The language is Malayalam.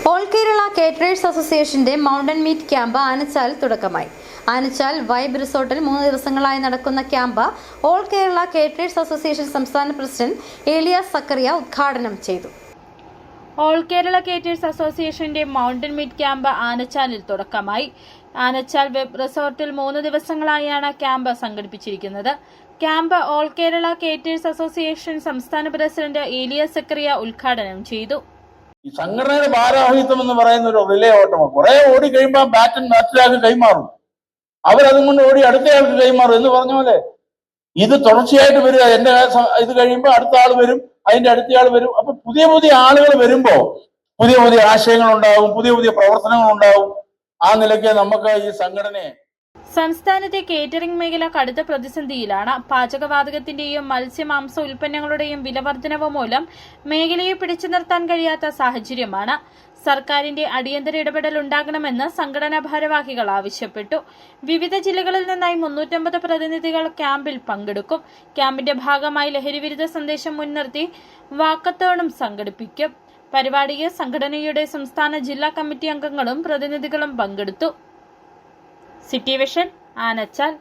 ഓൾ കേരള കേറ്ററേഴ്സ് അസോസിയേഷന്റെ മൗണ്ടൻ മീറ്റ് ക്യാമ്പ് ആനച്ചാൽ തുടക്കമായി. ആനച്ചാൽ വൈബ് റിസോർട്ടിൽ 3 ദിവസങ്ങളായി നടക്കുന്ന camp all Kerala caterers association സംസ്ഥാന പ്രസിഡന്റ് ഏലിയാസ് സക്കറിയ ഉദ്ഘാടനം ചെയ്തു. ഓൾ കേരള കേറ്റേഴ്സ് അസോസിയേഷന്റെ മൗണ്ടൻ മീറ്റ് ക്യാമ്പ് ആനച്ചാലിൽ തുടക്കമായി. ആനച്ചാൽ വെബ് റിസോർട്ടിൽ 3 ദിവസങ്ങളായാണ് ക്യാമ്പ് സംഘടിപ്പിച്ചിരിക്കുന്നത്. ക്യാമ്പ് ഓൾ കേരള കേറ്റേഴ്സ് അസോസിയേഷൻ സംസ്ഥാന പ്രസിഡന്റ് ഏലിയാസ് സക്കറിയ ഉദ്ഘാടനം ചെയ്തു. ഈ സംഘടനയുടെ ഭാരവാഹിത്വം എന്ന് പറയുന്ന ഒരു റിലേ ഓട്ടമാണ്. കുറെ ഓടി കഴിയുമ്പോൾ ബാറ്റൻ മറ്റൊരാൾക്ക് കൈമാറും, അവരതും കൊണ്ട് ഓടി അടുത്തയാൾക്ക് കൈമാറും എന്ന് പറഞ്ഞ പോലെ ഇത് തുടർച്ചയായിട്ട് വരിക. എന്റെ ഇത് കഴിയുമ്പോൾ അടുത്ത ആൾ വരും, അതിന്റെ അടുത്തയാൾ വരും. അപ്പൊ പുതിയ പുതിയ ആളുകൾ വരുമ്പോ പുതിയ പുതിയ ആശയങ്ങൾ ഉണ്ടാവും, പുതിയ പുതിയ പ്രവർത്തനങ്ങൾ ഉണ്ടാവും. ആ നിലയ്ക്ക് നമുക്ക് ഈ സംഘടനയെ സംസ്ഥാനത്തെ കേറ്ററിംഗ് മേഖല കടുത്ത പ്രതിസന്ധിയിലാണ്. പാചകവാതകത്തിന്റെയും മത്സ്യമാംസ ഉൽപ്പന്നങ്ങളുടെയും വിലവർദ്ധനവ് മൂലം മേഖലയെ പിടിച്ചു നിർത്താൻ കഴിയാത്ത സാഹചര്യമാണ്. സർക്കാരിന്റെ അടിയന്തര ഇടപെടൽ ഉണ്ടാകണമെന്ന് സംഘടനാ ഭാരവാഹികൾ ആവശ്യപ്പെട്ടു. വിവിധ ജില്ലകളിൽ നിന്നായി 350 പ്രതിനിധികൾ ക്യാമ്പിൽ പങ്കെടുക്കും. ക്യാമ്പിന്റെ ഭാഗമായി ലഹരിവിരുദ്ധ സന്ദേശം മുൻനിർത്തി വാക്കത്തോണും സംഘടിപ്പിക്കും. പരിപാടിയിൽ സംഘടനയുടെ സംസ്ഥാന ജില്ലാ കമ്മിറ്റി അംഗങ്ങളും പ്രതിനിധികളും പങ്കെടുത്തു. City vision, Anachal.